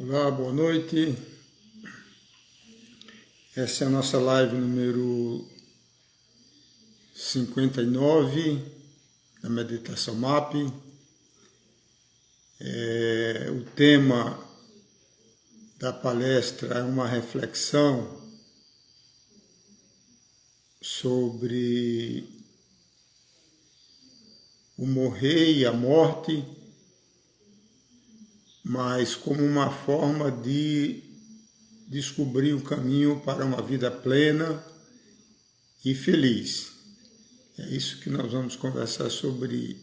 Olá, boa noite. Essa é a nossa live número 59 da Meditação MAP. O tema da palestra é uma reflexão sobre o morrer e a morte, mas como uma forma de descobrir o caminho para uma vida plena e feliz. É isso que nós vamos conversar sobre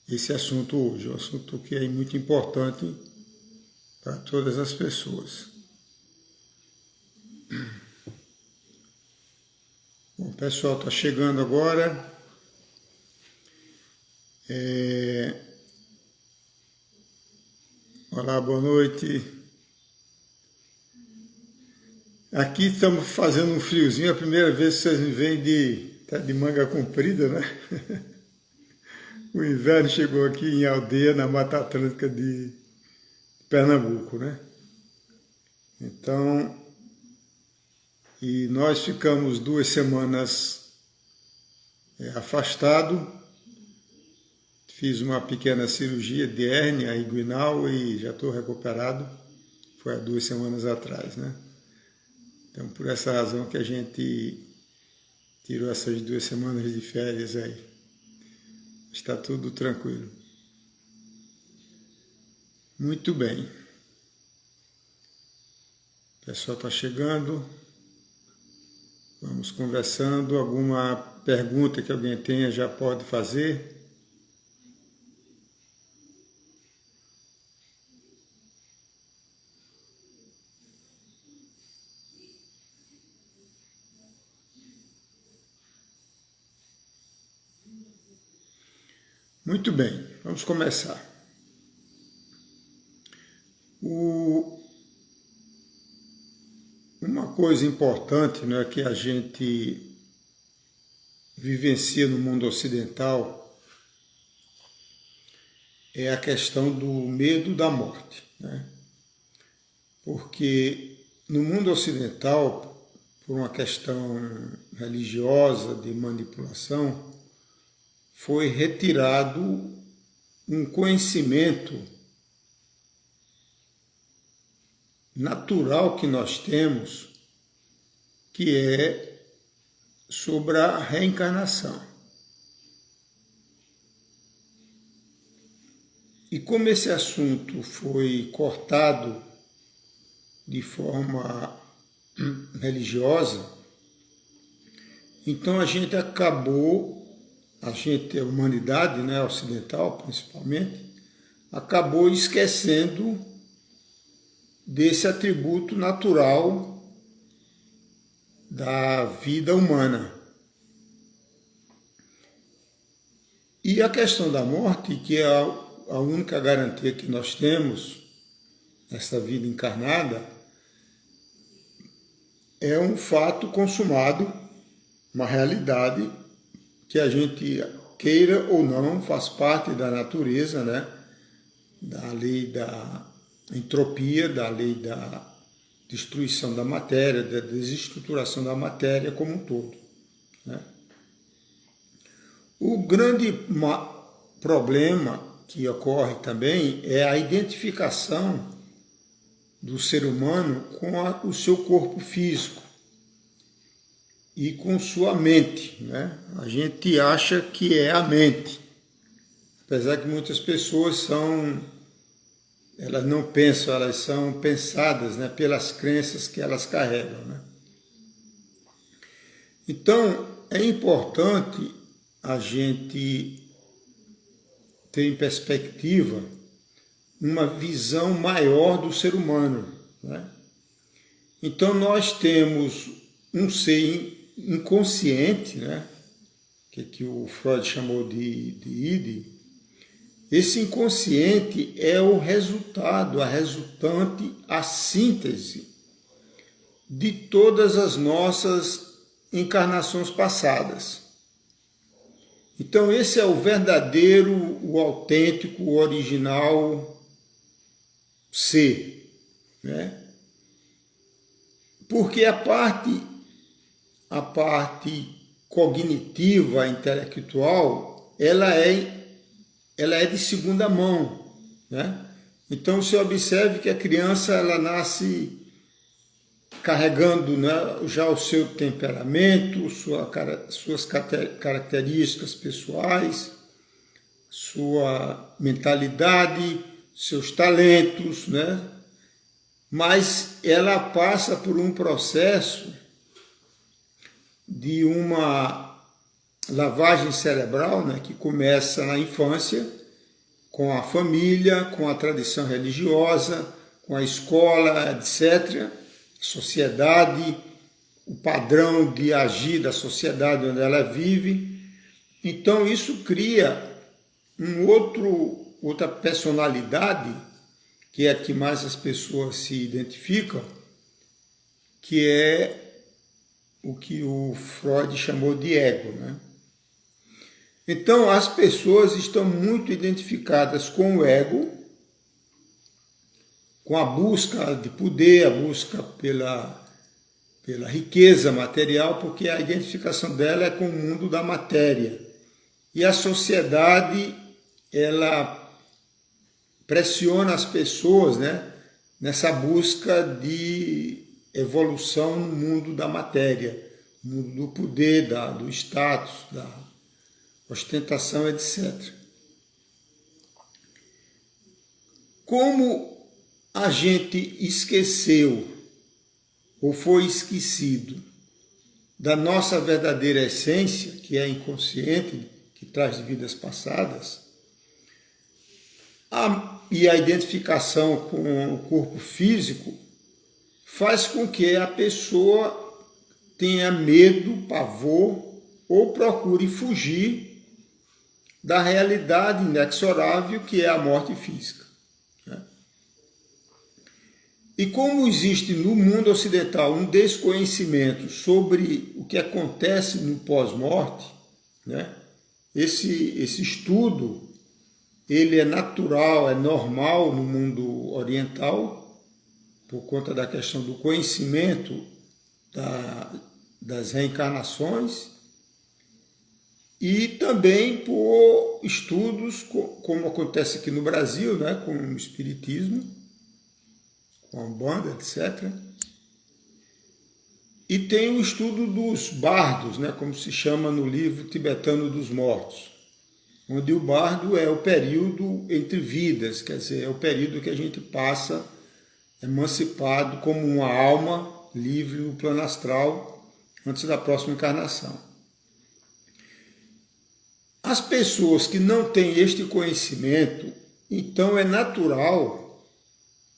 esse assunto hoje, um assunto que é muito importante para todas as pessoas. Bom, o pessoal está chegando agora. Olá, boa noite. Aqui estamos fazendo um friozinho, a primeira vez que vocês me veem de manga comprida, né? O inverno chegou aqui em Aldeia, na Mata Atlântica de Pernambuco, né? Então, e nós ficamos 2 semanas afastado. Fiz uma pequena cirurgia de hérnia inguinal e já estou recuperado. Foi há 2 semanas atrás, né? Então, por essa razão que a gente tirou essas 2 semanas de férias aí. Está tudo tranquilo. Muito bem. O pessoal está chegando. Vamos conversando. Alguma pergunta que alguém tenha já pode fazer. Muito bem, vamos começar. Uma coisa importante, né, que a gente vivencia no mundo ocidental é a questão do medo da morte, né? Porque no mundo ocidental, por uma questão religiosa de manipulação, foi retirado um conhecimento natural que nós temos, que é sobre a reencarnação. E como esse assunto foi cortado de forma religiosa, então a humanidade, né, ocidental principalmente, acabou esquecendo desse atributo natural da vida humana. E a questão da morte, que é a única garantia que nós temos nessa vida encarnada, é um fato consumado, uma realidade que a gente queira ou não, faz parte da natureza, né? Da lei da entropia, da lei da destruição da matéria, da desestruturação da matéria como um todo, né? O grande problema que ocorre também é a identificação do ser humano com o seu corpo físico e com sua mente, né? A gente acha que é a mente, apesar que muitas pessoas elas não pensam, elas são pensadas, né, pelas crenças que elas carregam, né? Então, é importante a gente ter em perspectiva uma visão maior do ser humano, né? Então, nós temos um ser inconsciente, né, que o Freud chamou de id. Esse inconsciente é o resultado, a resultante, a síntese de todas as nossas encarnações passadas. Então esse é o verdadeiro, o autêntico, o original ser, né? Porque a parte cognitiva, intelectual, ela é de segunda mão, né? Então você observe que a criança ela nasce carregando, né, já o seu temperamento, suas características pessoais, sua mentalidade, seus talentos, né? Mas ela passa por um processo de uma lavagem cerebral, né, que começa na infância, com a família, com a tradição religiosa, com a escola, etc., sociedade, o padrão de agir da sociedade onde ela vive. Então isso cria outra personalidade, que é a que mais as pessoas se identificam, que é o que o Freud chamou de ego, né? Então as pessoas estão muito identificadas com o ego, com a busca de poder, a busca pela riqueza material, porque a identificação dela é com o mundo da matéria. E a sociedade, ela pressiona as pessoas, né, nessa busca de evolução no mundo da matéria, no mundo do poder, do status, da ostentação, etc. Como a gente esqueceu ou foi esquecido da nossa verdadeira essência, que é inconsciente, que traz de vidas passadas, e a identificação com o corpo físico faz com que a pessoa tenha medo, pavor, ou procure fugir da realidade inexorável que é a morte física. E como existe no mundo ocidental um desconhecimento sobre o que acontece no pós-morte, né? Esse estudo ele é natural, é normal no mundo oriental, por conta da questão do conhecimento das reencarnações, e também por estudos, como acontece aqui no Brasil, né, com o espiritismo, com a Umbanda, etc. E tem o estudo dos bardos, né, como se chama no livro Tibetano dos Mortos, onde o bardo é o período entre vidas, quer dizer, é o período que a gente passa emancipado como uma alma livre no plano astral antes da próxima encarnação. As pessoas que não têm este conhecimento, então é natural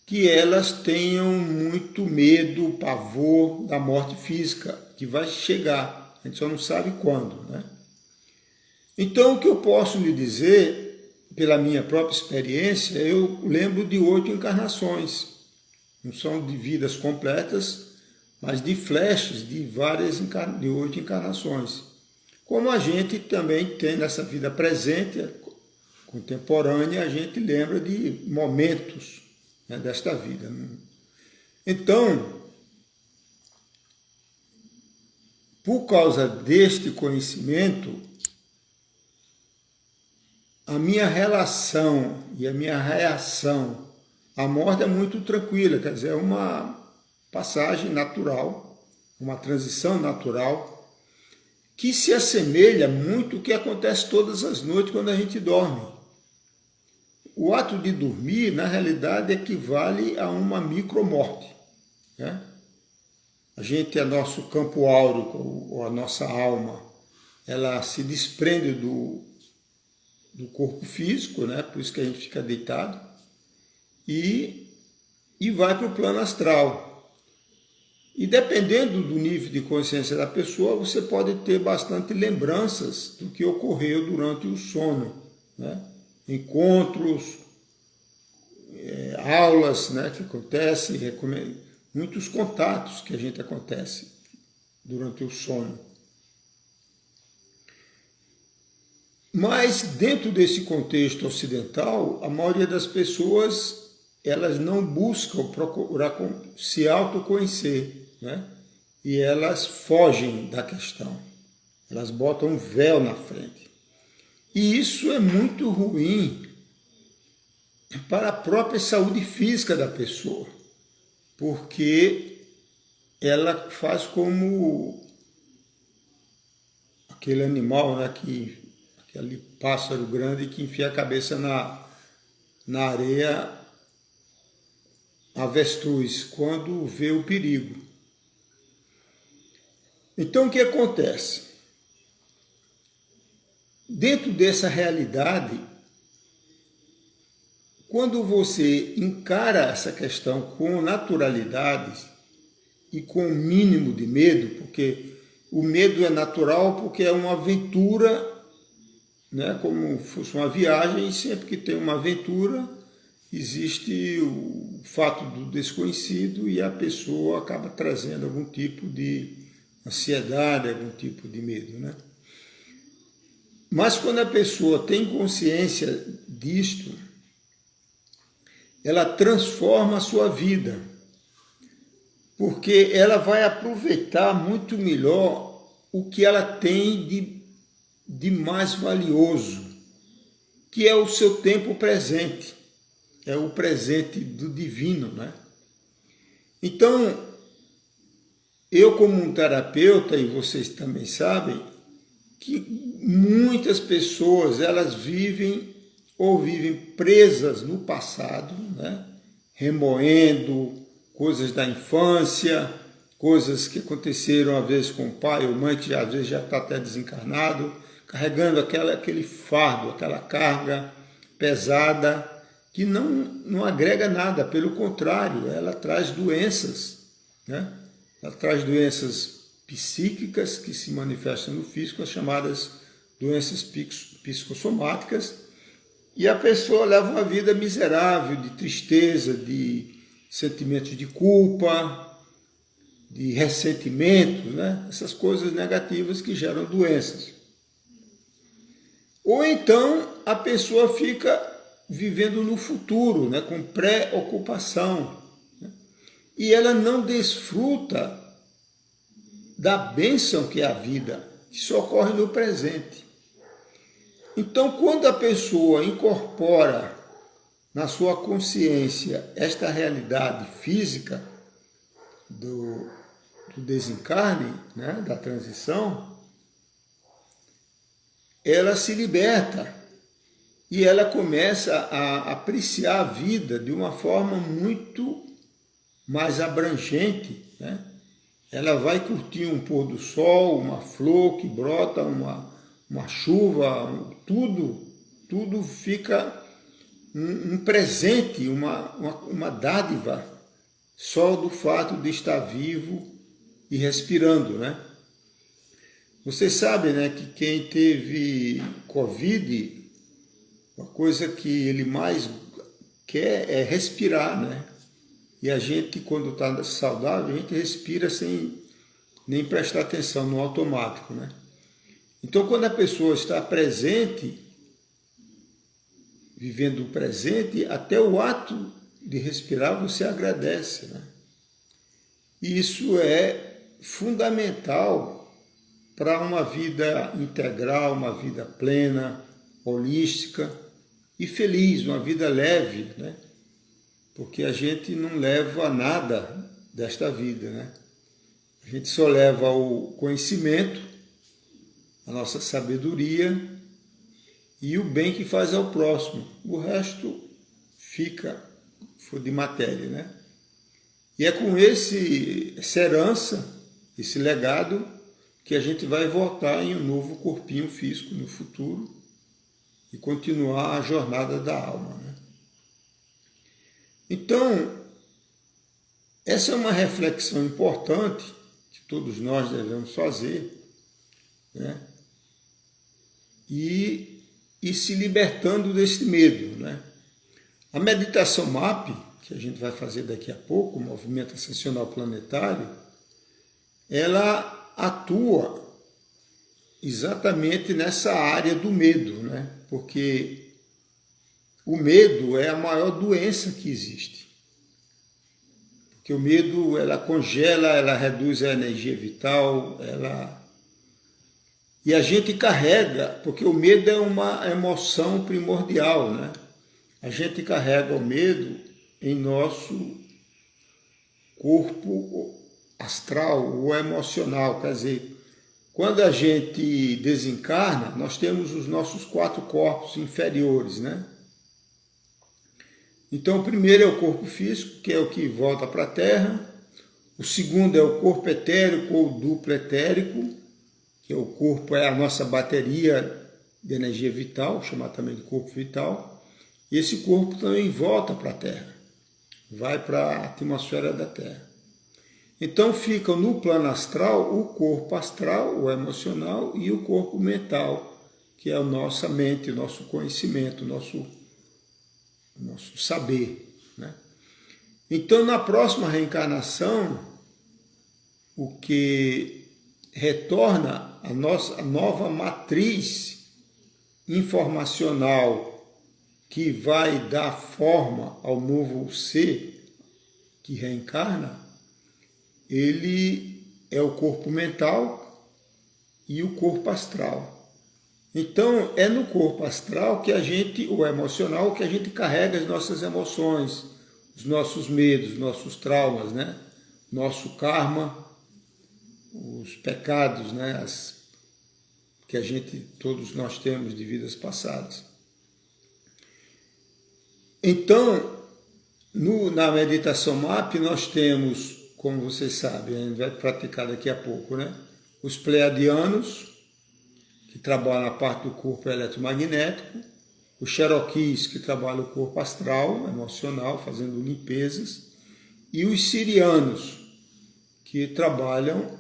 que elas tenham muito medo, pavor da morte física, que vai chegar, a gente só não sabe quando, né? Então, o que eu posso lhe dizer, pela minha própria experiência, eu lembro de 8 encarnações. Não são de vidas completas, mas de flashes de 8 encarnações. Como a gente também tem nessa vida presente, contemporânea, a gente lembra de momentos, né, desta vida. Então, por causa deste conhecimento, a minha relação e a minha reação à morte é muito tranquila, quer dizer, é uma passagem natural, uma transição natural, que se assemelha muito ao que acontece todas as noites quando a gente dorme. O ato de dormir, na realidade, equivale a uma micromorte, né? A nosso campo áurico, ou a nossa alma, ela se desprende do corpo físico, né? Por isso que a gente fica deitado, e vai para o plano astral. E dependendo do nível de consciência da pessoa, você pode ter bastante lembranças do que ocorreu durante o sono, né? Encontros, aulas, né, que acontecem, muitos contatos que a gente acontece durante o sono. Mas dentro desse contexto ocidental, a maioria das pessoas elas não buscam procurar se autoconhecer, né? E elas fogem da questão, elas botam um véu na frente. E isso é muito ruim para a própria saúde física da pessoa, porque ela faz como aquele animal, né, aquele pássaro grande que enfia a cabeça na areia, avestruz, quando vê o perigo. Então, o que acontece? Dentro dessa realidade, quando você encara essa questão com naturalidade e com o mínimo de medo, porque o medo é natural porque é uma aventura, né, como fosse uma viagem, e sempre que tem uma aventura, existe o fato do desconhecido e a pessoa acaba trazendo algum tipo de ansiedade, algum tipo de medo, né? Mas quando a pessoa tem consciência disto, ela transforma a sua vida, porque ela vai aproveitar muito melhor o que ela tem de mais valioso, que é o seu tempo presente, é o presente do divino, né? Então, eu como um terapeuta, e vocês também sabem, que muitas pessoas, elas vivem presas no passado, né? Remoendo coisas da infância, coisas que aconteceram às vezes com o pai ou mãe, que às vezes já está até desencarnado, carregando aquele fardo, aquela carga pesada, que não agrega nada, pelo contrário, ela traz doenças, né? Ela traz doenças psíquicas que se manifestam no físico, as chamadas doenças psicossomáticas, e a pessoa leva uma vida miserável, de tristeza, de sentimentos de culpa, de ressentimento, né? Essas coisas negativas que geram doenças. Ou então a pessoa fica vivendo no futuro, né? Com preocupação, né? E ela não desfruta da bênção que é a vida, que só ocorre no presente. Então, quando a pessoa incorpora na sua consciência esta realidade física do desencarne, né, da transição, ela se liberta e ela começa a apreciar a vida de uma forma muito mais abrangente, né? Ela vai curtir um pôr do sol, uma flor que brota, uma chuva, tudo fica um presente, uma dádiva, só do fato de estar vivo e respirando, né? Vocês sabem, né, que quem teve Covid, uma coisa que ele mais quer é respirar, né? E a gente, quando está saudável, a gente respira sem nem prestar atenção, no automático, né? Então, quando a pessoa está presente, vivendo o presente, até o ato de respirar você agradece, né? E isso é fundamental para uma vida integral, uma vida plena, holística e feliz, uma vida leve, né? Porque a gente não leva nada desta vida, né? A gente só leva o conhecimento, a nossa sabedoria e o bem que faz ao próximo. O resto fica de matéria, né? E é com essa herança, esse legado, que a gente vai voltar em um novo corpinho físico no futuro e continuar a jornada da alma, né? Então, essa é uma reflexão importante que todos nós devemos fazer, né? E se libertando desse medo, né? A meditação MAP, que a gente vai fazer daqui a pouco, o Movimento Ascensional Planetário, ela atua exatamente nessa área do medo, né? Porque o medo é a maior doença que existe. Porque o medo, ela congela, ela reduz a energia vital, e a gente carrega, porque o medo é uma emoção primordial, né? A gente carrega o medo em nosso corpo astral ou emocional, quer dizer, quando a gente desencarna, nós temos os nossos 4 corpos inferiores, né? Então, o primeiro é o corpo físico, que é o que volta para a Terra. O segundo é o corpo etérico ou duplo etérico, que o corpo é a nossa bateria de energia vital, chamado também de corpo vital. E esse corpo também volta para a Terra, vai para a atmosfera da Terra. Então ficam no plano astral o corpo astral, o emocional, e o corpo mental, que é a nossa mente, o nosso conhecimento, o nosso saber, né? Então, na próxima reencarnação, o que retorna a nossa nova matriz informacional que vai dar forma ao novo ser que reencarna, ele é o corpo mental e o corpo astral. Então, é no corpo astral que a gente, o emocional, que a gente carrega as nossas emoções, os nossos medos, nossos traumas, né? Nosso karma, os pecados, né? Que todos nós temos de vidas passadas. Então, na meditação MAP, nós temos, como vocês sabem, a gente vai praticar daqui a pouco, né? Os pleiadianos, que trabalham a parte do corpo eletromagnético, os Cherokees, que trabalham o corpo astral, emocional, fazendo limpezas, e os Sirianos, que trabalham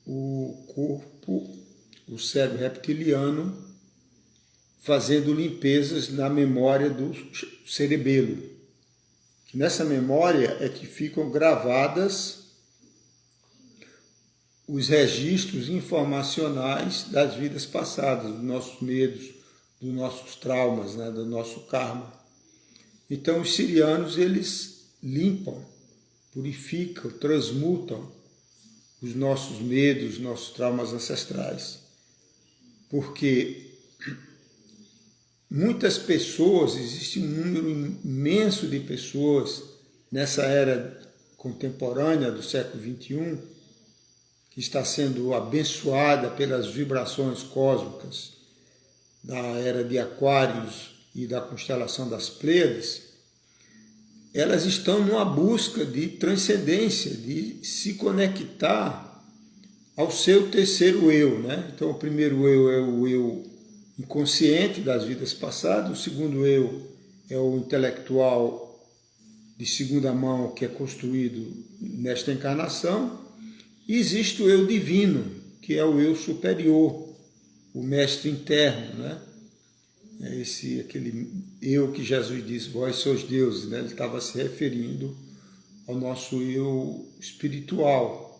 o corpo, o cérebro reptiliano, fazendo limpezas na memória do cerebelo. Nessa memória é que ficam gravadas os registros informacionais das vidas passadas, dos nossos medos, dos nossos traumas, né, do nosso karma. Então, os sirianos, eles limpam, purificam, transmutam os nossos medos, nossos traumas ancestrais. Porque muitas pessoas, existe um número imenso de pessoas nessa era contemporânea do século XXI, que está sendo abençoada pelas vibrações cósmicas da era de Aquários e da constelação das Pleiades, elas estão numa busca de transcendência, de se conectar ao seu terceiro eu, né? Então, o primeiro eu é o eu inconsciente das vidas passadas, o segundo eu é o intelectual de segunda mão que é construído nesta encarnação, e existe o eu divino, que é o eu superior, o mestre interno, né? É aquele eu que Jesus disse, vós sois deuses, né? Ele estava se referindo ao nosso eu espiritual.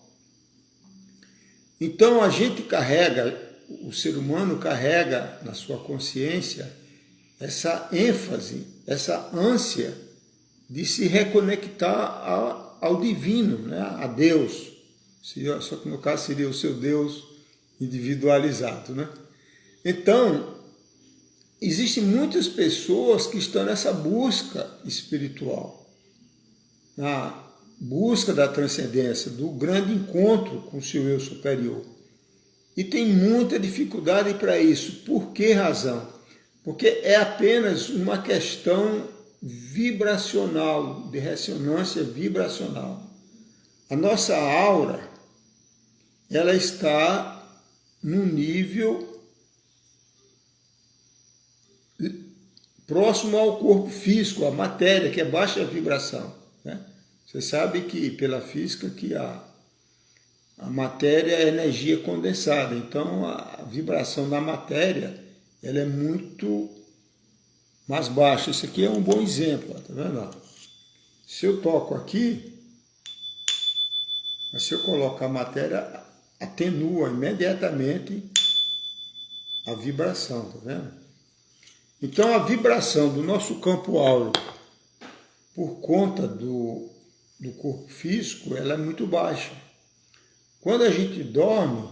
Então a gente carrega, o ser humano carrega na sua consciência essa ênfase, essa ânsia de se reconectar ao divino, né? A Deus. Só que no caso seria o seu Deus individualizado, né? Então, existem muitas pessoas que estão nessa busca espiritual, na busca da transcendência, do grande encontro com o seu eu superior. E tem muita dificuldade para isso. Por que razão? Porque é apenas uma questão vibracional, de ressonância vibracional. A nossa aura, ela está num nível próximo ao corpo físico, a matéria, que é baixa vibração, né? Você sabe que, pela física, que a matéria é energia condensada, então a vibração da matéria ela é muito mais baixa. Isso aqui é um bom exemplo, tá vendo? Se eu toco aqui, mas se eu colocar a matéria, atenua imediatamente a vibração, tá vendo? Então, a vibração do nosso campo áureo, por conta do corpo físico, ela é muito baixa. Quando a gente dorme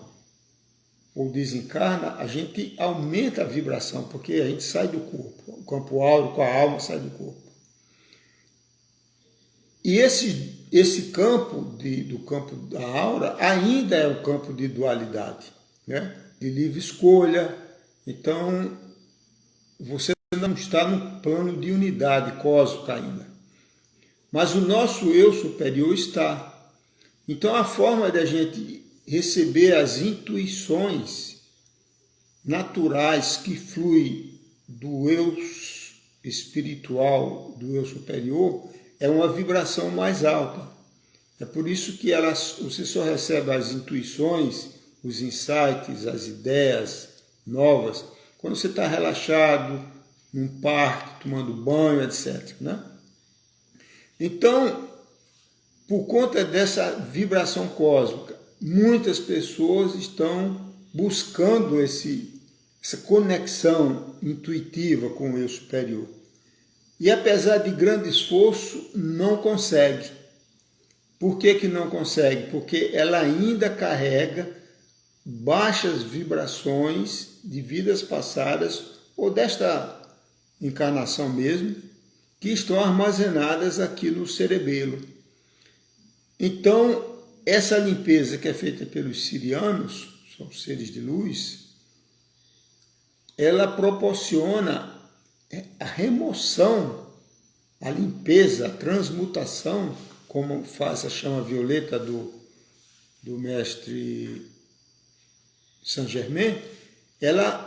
ou desencarna, a gente aumenta a vibração, porque a gente sai do corpo. O campo áureo com a alma sai do corpo. E esse campo do campo da aura ainda é o campo de dualidade, né? De livre escolha. Então, você não está no plano de unidade cósmica ainda. Mas o nosso eu superior está. Então, a forma de a gente receber as intuições naturais que fluem do eu espiritual, do eu superior, é uma vibração mais alta. É por isso que você só recebe as intuições, os insights, as ideias novas, quando você está relaxado, num parque, tomando banho, etc. Né? Então, por conta dessa vibração cósmica, muitas pessoas estão buscando essa conexão intuitiva com o eu superior. E apesar de grande esforço, não consegue. Por que não consegue? Porque ela ainda carrega baixas vibrações de vidas passadas ou desta encarnação mesmo, que estão armazenadas aqui no cerebelo. Então, essa limpeza que é feita pelos sirianos, são seres de luz, ela proporciona a remoção, a limpeza, a transmutação, como faz a chama violeta do mestre Saint Germain, ela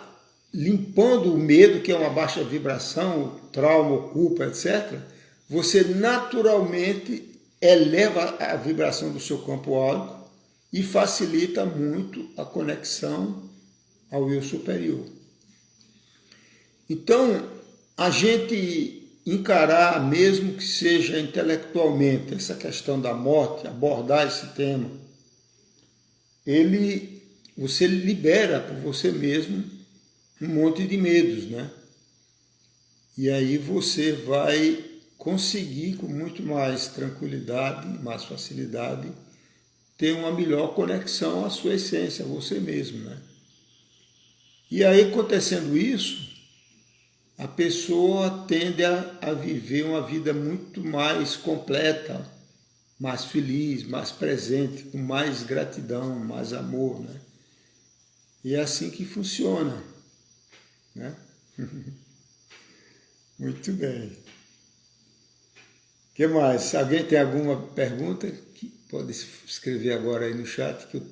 limpando o medo, que é uma baixa vibração, o trauma, a culpa, etc., você naturalmente eleva a vibração do seu campo áurico e facilita muito a conexão ao eu superior. Então, a gente encarar, mesmo que seja intelectualmente, essa questão da morte, abordar esse tema, você libera por você mesmo um monte de medos, né? E aí você vai conseguir com muito mais tranquilidade, mais facilidade, ter uma melhor conexão à sua essência, a você mesmo, né? E aí, acontecendo isso, a pessoa tende a viver uma vida muito mais completa, mais feliz, mais presente, com mais gratidão, mais amor, né? E é assim que funciona, né? Muito bem. O que mais? Alguém tem alguma pergunta? Que pode escrever agora aí no chat que eu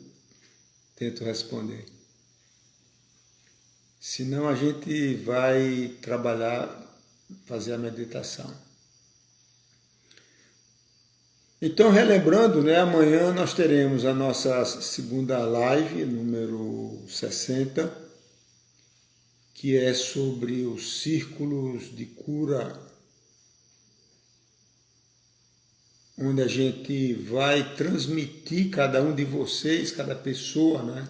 tento responder. Senão a gente vai trabalhar, fazer a meditação. Então, relembrando, né, amanhã nós teremos a nossa segunda live, número 60, que é sobre os círculos de cura, onde a gente vai transmitir, cada um de vocês, cada pessoa, né?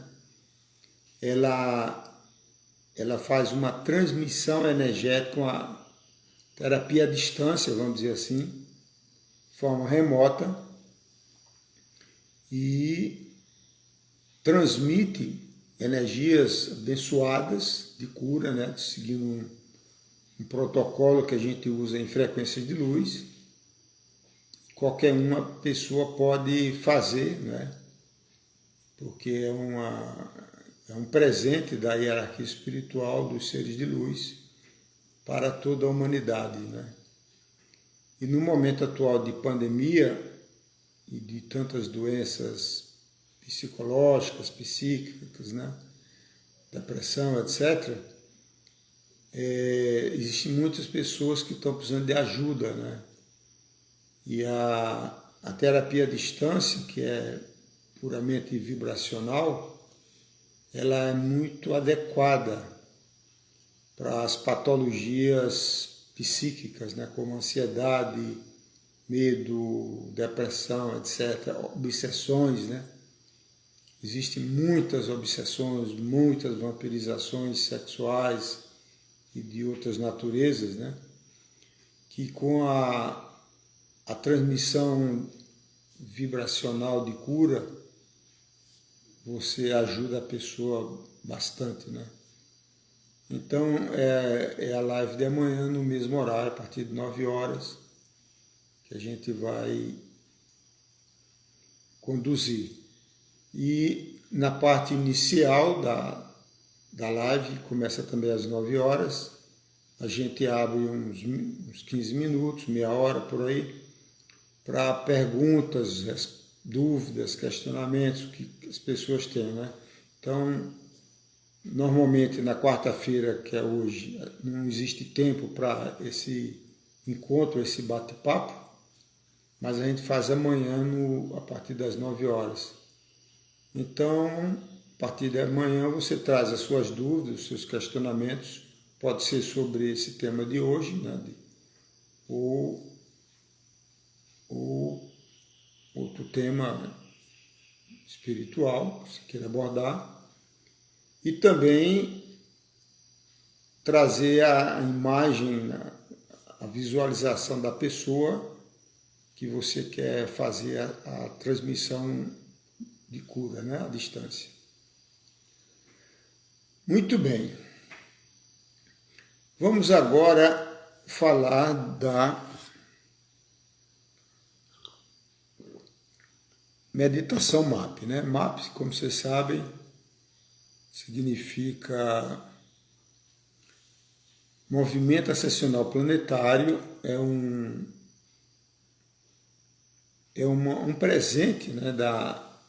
Ela faz uma transmissão energética, uma terapia à distância, vamos dizer assim, de forma remota, e transmite energias abençoadas de cura, né? Seguindo um protocolo que a gente usa em frequência de luz. Qualquer uma pessoa pode fazer, né? Porque é um presente da hierarquia espiritual dos seres de luz para toda a humanidade, né? E no momento atual de pandemia e de tantas doenças psicológicas, psíquicas, né? Depressão, etc., existem muitas pessoas que estão precisando de ajuda, né? E a terapia à distância, que é puramente vibracional, ela é muito adequada para as patologias psíquicas, né, como ansiedade, medo, depressão, etc., obsessões, né? Existem muitas obsessões, muitas vampirizações sexuais e de outras naturezas, né? Que com a transmissão vibracional de cura, você ajuda a pessoa bastante, né? Então, é a live de amanhã no mesmo horário, a partir de 9 horas, que a gente vai conduzir. E na parte inicial da live, começa também às 9 horas, a gente abre uns 15 minutos, meia hora por aí, para perguntas, dúvidas, questionamentos que as pessoas têm, né? Então, normalmente na quarta-feira, que é hoje, não existe tempo para esse encontro, esse bate-papo, mas a gente faz amanhã a partir das 9 horas. Então, a partir de amanhã você traz as suas dúvidas, os seus questionamentos, pode ser sobre esse tema de hoje, né? Ou outro tema espiritual que você queira abordar. E também trazer a imagem, a visualização da pessoa que você quer fazer a transmissão de cura, né, à distância. Muito bem. Vamos agora falar da meditação MAP, né? MAP, como vocês sabem, significa Movimento Ascensional Planetário, é um presente, né,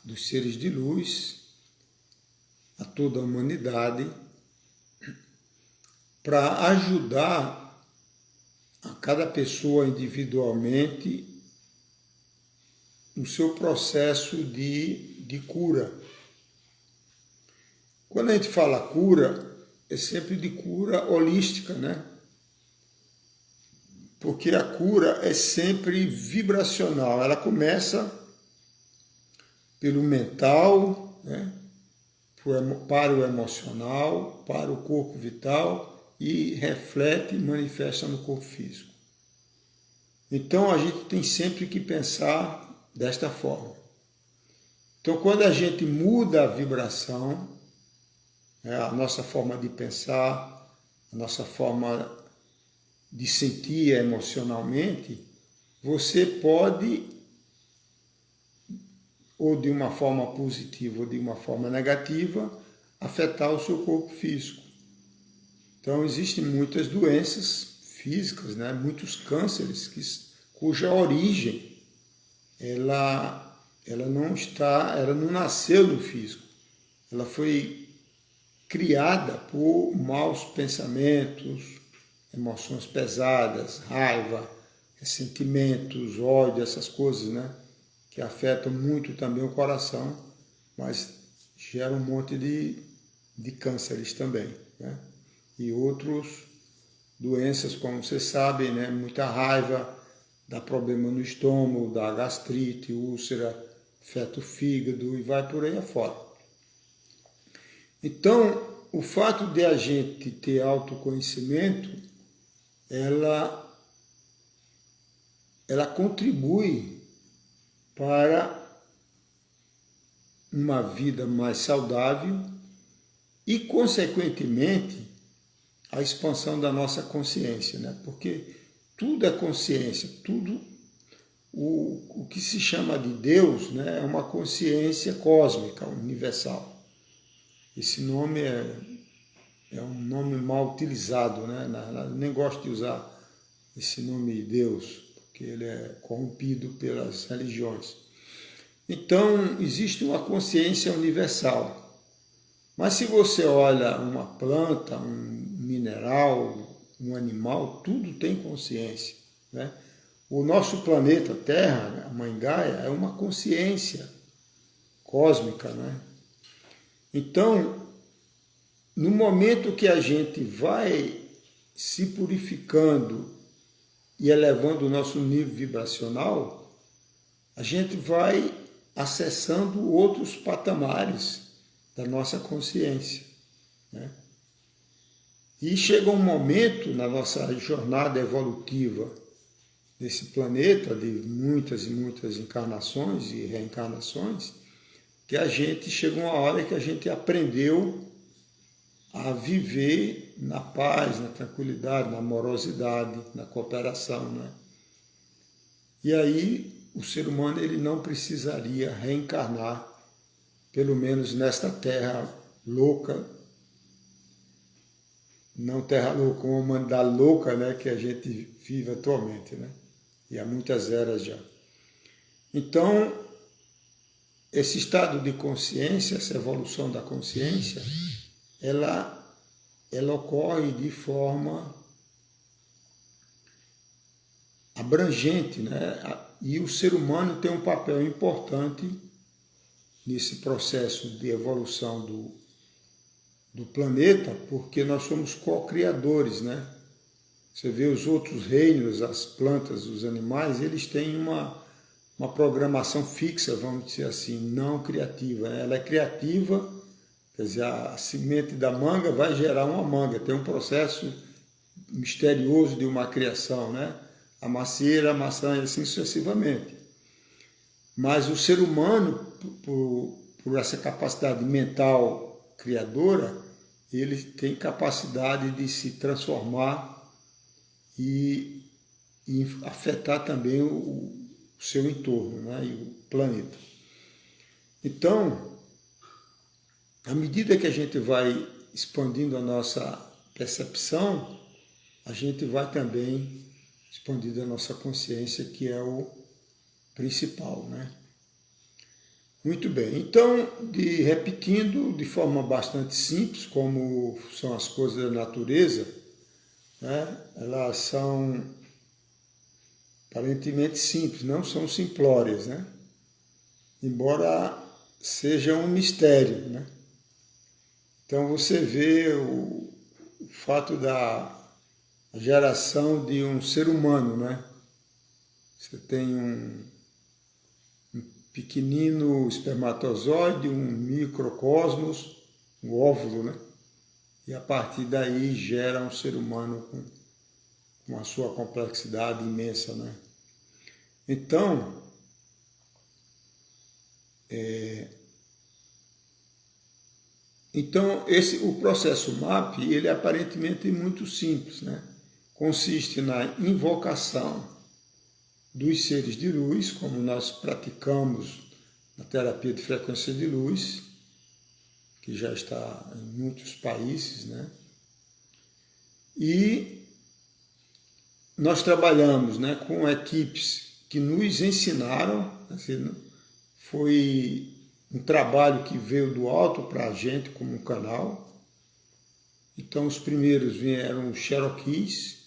dos seres de luz a toda a humanidade para ajudar a cada pessoa individualmente no seu processo de cura. Quando a gente fala cura, é sempre de cura holística, né? Porque a cura é sempre vibracional, ela começa pelo mental, né? Para o emocional, para o corpo vital e reflete e manifesta no corpo físico. Então a gente tem sempre que pensar desta forma. Então quando a gente muda a vibração, a nossa forma de pensar, a nossa forma de sentir emocionalmente, você pode, ou de uma forma positiva ou de uma forma negativa, afetar o seu corpo físico. Então existem muitas doenças físicas, né? Muitos cânceres cuja origem ela não nasceu no físico, ela foi criada por maus pensamentos, emoções pesadas, raiva, ressentimentos, ódio, essas coisas, né? Que afetam muito também o coração, mas geram um monte de cânceres também, né? E outras doenças, como vocês sabem, né? Muita raiva dá problema no estômago, dá gastrite, úlcera, afeta o fígado e vai por aí afora. Então, o fato de a gente ter autoconhecimento, ela contribui para uma vida mais saudável e, consequentemente, a expansão da nossa consciência, né? Porque tudo é consciência, tudo o que se chama de Deus, né, é uma consciência cósmica, universal. Esse nome é um nome mal utilizado, né? Nem gosto de usar esse nome de Deus, porque ele é corrompido pelas religiões. Então, existe uma consciência universal. Mas se você olha uma planta, um mineral, um animal, tudo tem consciência, né? O nosso planeta Terra, a Mãe Gaia, é uma consciência cósmica, né? Então, no momento que a gente vai se purificando e elevando o nosso nível vibracional, a gente vai acessando outros patamares da nossa consciência, né? E chega um momento na nossa jornada evolutiva desse planeta, de muitas e muitas encarnações e reencarnações, que a gente chega uma hora que a gente aprendeu a viver na paz, na tranquilidade, na amorosidade, na cooperação, né? E aí o ser humano ele não precisaria reencarnar, pelo menos nesta terra louca, não terra louca, uma humanidade louca, né, que a gente vive atualmente, né? E há muitas eras já. Então, esse estado de consciência, essa evolução da consciência, ela ocorre de forma abrangente, né? E o ser humano tem um papel importante nesse processo de evolução do planeta, porque nós somos co-criadores, né? Você vê os outros reinos, as plantas, os animais, eles têm uma programação fixa, vamos dizer assim, não criativa. Ela é criativa, quer dizer, a semente da manga vai gerar uma manga, tem um processo misterioso de uma criação, né? A macieira, a maçã e assim sucessivamente. Mas o ser humano, por essa capacidade mental criadora, ele tem capacidade de se transformar e afetar também o seu entorno, né, e o planeta. Então, à medida que a gente vai expandindo a nossa percepção, a gente vai também expandindo a nossa consciência, que é o principal, né? Muito bem, então, repetindo de forma bastante simples, como são as coisas da natureza, né? Elas são aparentemente simples, não são simplórias, né? Embora seja um mistério, né? Então você vê o fato da geração de um ser humano, né? Você tem um pequenino espermatozoide, um microcosmos, um óvulo, né? E a partir daí gera um ser humano com a sua complexidade imensa, né? Então, o processo MAP, ele é aparentemente muito simples, né? Consiste na invocação dos seres de luz, como nós praticamos na terapia de frequência de luz, que já está em muitos países, né? E nós trabalhamos, né, com equipes que nos ensinaram, assim, foi um trabalho que veio do alto para a gente como um canal. Então os primeiros vieram os Cherokees,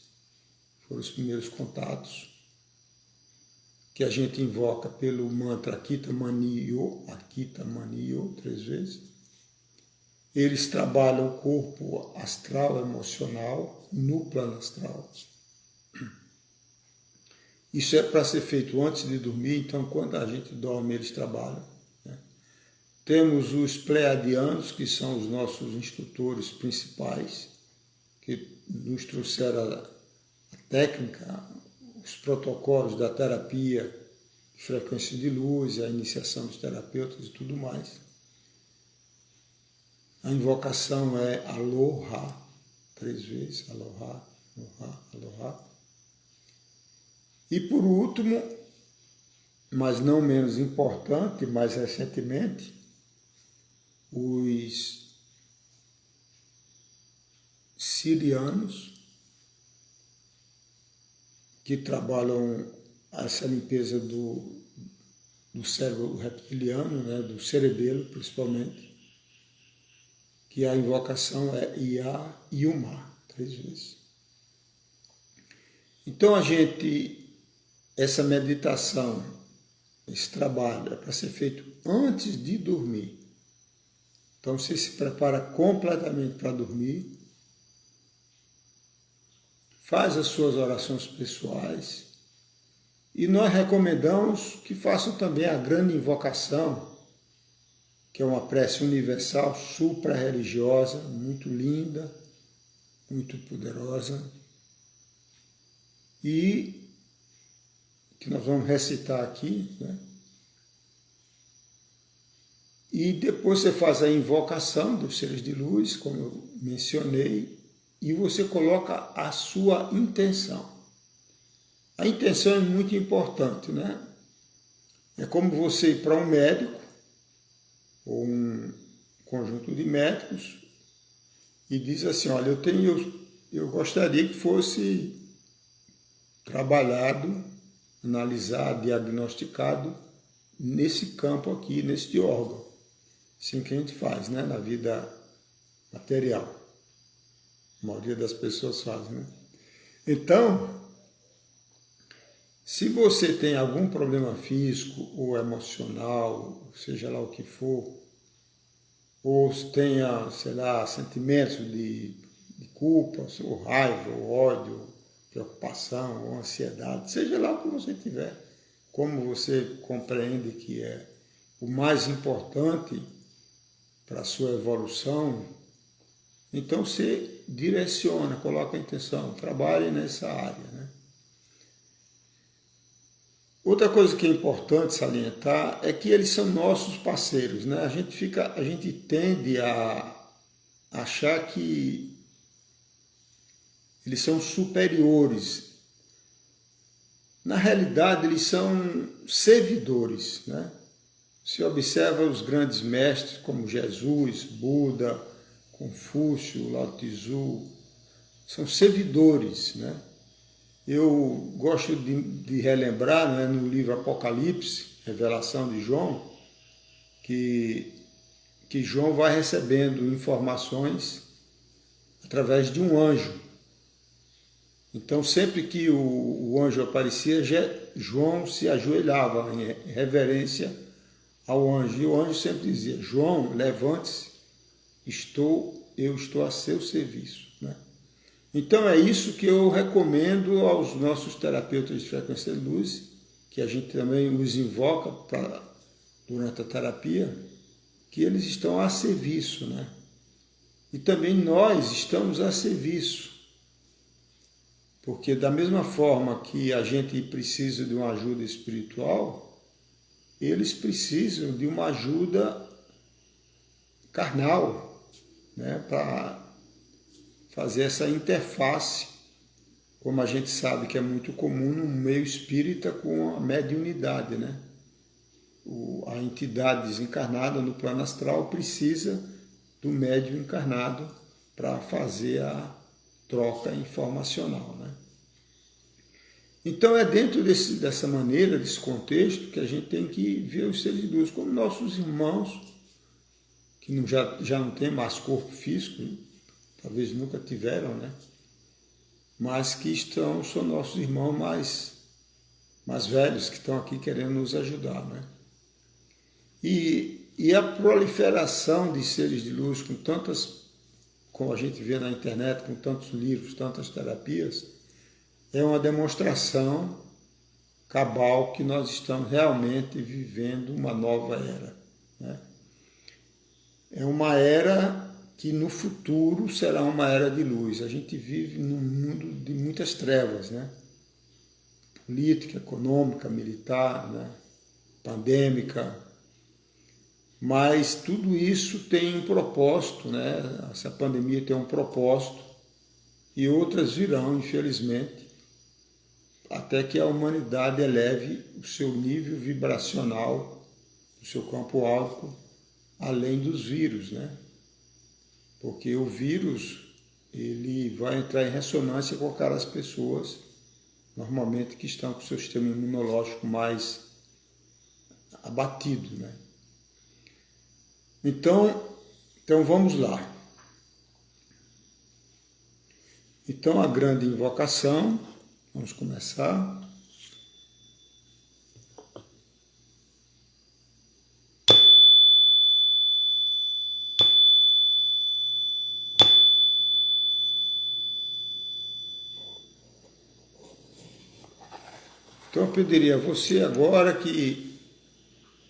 foram os primeiros contatos, que a gente invoca pelo mantra Akita Maniyo, 3 vezes. Eles trabalham o corpo astral, emocional, no plano astral. Isso é para ser feito antes de dormir, então quando a gente dorme eles trabalham, né? Temos os pleiadianos, que são os nossos instrutores principais, que nos trouxeram a técnica, os protocolos da terapia de frequência de luz, a iniciação dos terapeutas e tudo mais. A invocação é Aloha, 3 vezes, Aloha, Aloha, Aloha. E por último, mas não menos importante, mais recentemente, os sirianos, que trabalham essa limpeza do cérebro reptiliano, né, do cerebelo principalmente, que a invocação é Ia Yuma, 3 vezes. Então essa meditação, esse trabalho é para ser feito antes de dormir. Então você se prepara completamente para dormir, faz as suas orações pessoais e nós recomendamos que façam também a grande invocação, que é uma prece universal, supra-religiosa, muito linda, muito poderosa, e que nós vamos recitar aqui, né? E depois você faz a invocação dos seres de luz, como eu mencionei, e você coloca a sua intenção. A intenção é muito importante, né? É como você ir para um médico, ou um conjunto de médicos, e diz assim, olha, eu gostaria que fosse trabalhado, analisado, diagnosticado nesse campo aqui, neste órgão. Assim que a gente faz, né, na vida material. A maioria das pessoas faz, né? Então, se você tem algum problema físico ou emocional, seja lá o que for, ou tenha, sei lá, sentimentos de culpa, ou raiva, ou ódio, preocupação, ou ansiedade, seja lá o que você tiver, como você compreende que é o mais importante para a sua evolução, então você direciona, coloca a intenção, trabalhe nessa área, né? Outra coisa que é importante salientar é que eles são nossos parceiros, né? A gente tende a achar que eles são superiores. Na realidade, eles são servidores, né? Se observa os grandes mestres como Jesus, Buda, Confúcio, Lao Tzu, são servidores, né? Eu gosto de relembrar, né, no livro Apocalipse, Revelação de João, que João vai recebendo informações através de um anjo. Então, sempre que o anjo aparecia, João se ajoelhava em reverência ao anjo. E o anjo sempre dizia, João, levante-se, eu estou a seu serviço, né? Então é isso que eu recomendo aos nossos terapeutas de frequência de luz, que a gente também os invoca durante a terapia, que eles estão a serviço, né? E também nós estamos a serviço, porque da mesma forma que a gente precisa de uma ajuda espiritual, eles precisam de uma ajuda carnal, né? Para fazer essa interface, como a gente sabe que é muito comum no meio espírita, com a mediunidade, né? A entidade desencarnada no plano astral precisa do médium encarnado para fazer a troca informacional, né? Então é dentro dessa maneira, desse contexto, que a gente tem que ver os seres de luz como nossos irmãos, que já não tem mais corpo físico, talvez nunca tiveram, né? Mas que são nossos irmãos mais velhos, que estão aqui querendo nos ajudar, né? E a proliferação de seres de luz com tantas, como a gente vê na internet, com tantos livros, tantas terapias, é uma demonstração cabal que nós estamos realmente vivendo uma nova era, né? É uma era que no futuro será uma era de luz. A gente vive num mundo de muitas trevas, né? Política, econômica, militar, né? Pandêmica, mas tudo isso tem um propósito, né? Essa pandemia tem um propósito e outras virão, infelizmente, até que a humanidade eleve o seu nível vibracional, o seu campo áurico, além dos vírus, né? Porque o vírus, ele vai entrar em ressonância com aquelas pessoas, normalmente que estão com o seu sistema imunológico mais abatido, né? Então vamos lá. Então a grande invocação, vamos começar. Então eu pediria a você agora que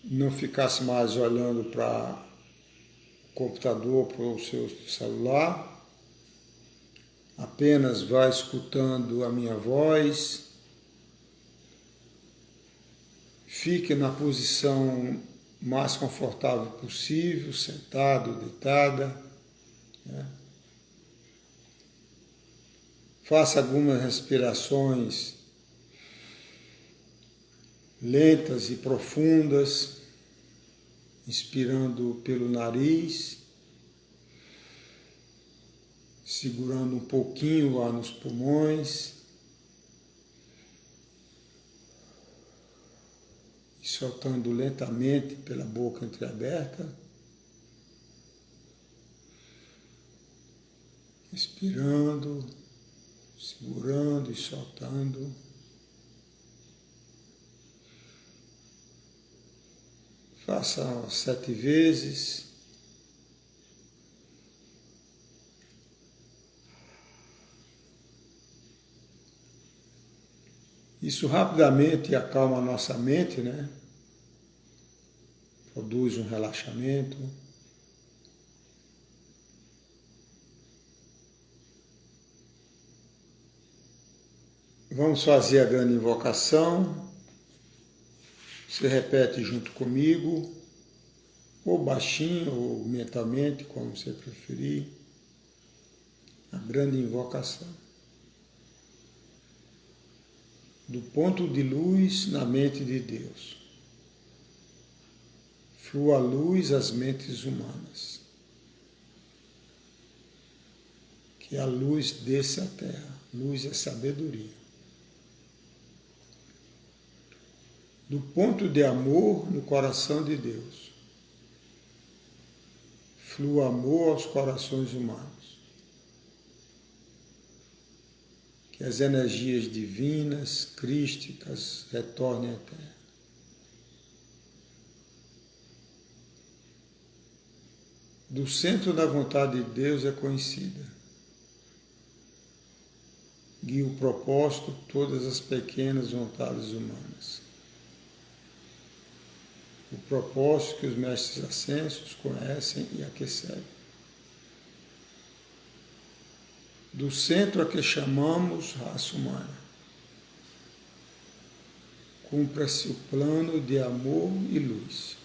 não ficasse mais olhando para o computador, para o seu celular, Apenas vá escutando a minha voz. Fique na posição mais confortável possível, sentado, deitada, né? Faça algumas respirações lentas e profundas, inspirando pelo nariz, segurando um pouquinho o ar nos pulmões e soltando lentamente pela boca entreaberta, inspirando, segurando e soltando. Faça 7 vezes. Isso rapidamente acalma a nossa mente, né? Produz um relaxamento. Vamos fazer a grande invocação. Você repete junto comigo, ou baixinho, ou mentalmente, como você preferir. A grande invocação. Do ponto de luz na mente de Deus. Flua a luz às mentes humanas. Que a luz desça à terra. Luz é sabedoria. Do ponto de amor no coração de Deus. Flua amor aos corações humanos. Que as energias divinas, crísticas, retornem à terra. Do centro da vontade de Deus é conhecida. Guia o propósito todas as pequenas vontades humanas. O propósito que os mestres ascensos conhecem e aquecem. Do centro a que chamamos raça humana. Cumpra-se o plano de amor e luz.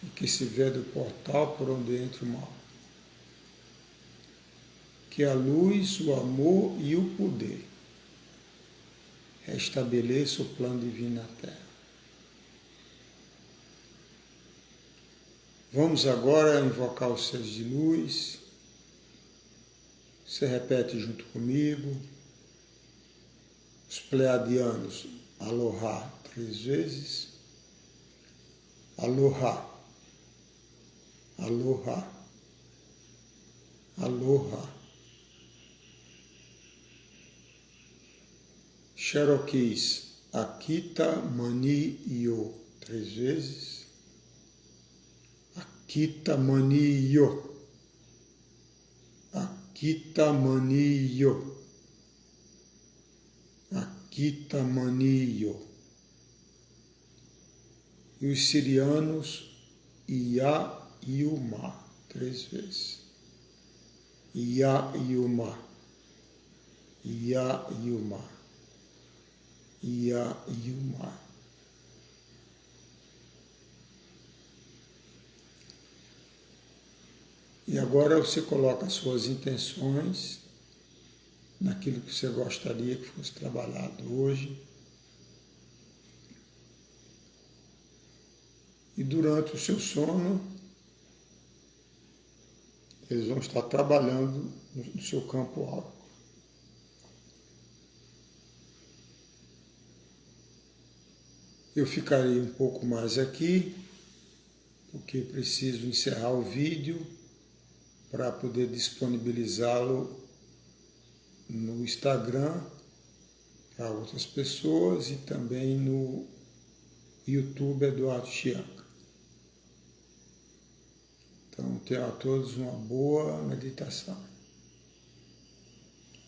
E que se vê do portal por onde entra o mal. Que a luz, o amor e o poder restabeleça o plano divino na Terra. Vamos agora invocar os seres de luz. Você repete junto comigo. Os pleiadianos, Aloha 3 vezes. Aloha. Aloha. Aloha. Cherokees, Akita Mani Yo 3 vezes. Akita Mani Yo. Akita Mani Yo. Akita Mani Yo. E os sirianos, Ia Yuma 3 vezes. Ia Yuma. Ia Yuma. Ia Yuma. E agora você coloca as suas intenções naquilo que você gostaria que fosse trabalhado hoje. E durante o seu sono, eles vão estar trabalhando no seu campo áurico. Eu ficarei um pouco mais aqui, porque preciso encerrar o vídeo para poder disponibilizá-lo no Instagram para outras pessoas e também no YouTube Eduardo Chianca. Então, tenham a todos uma boa meditação.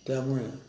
Até amanhã.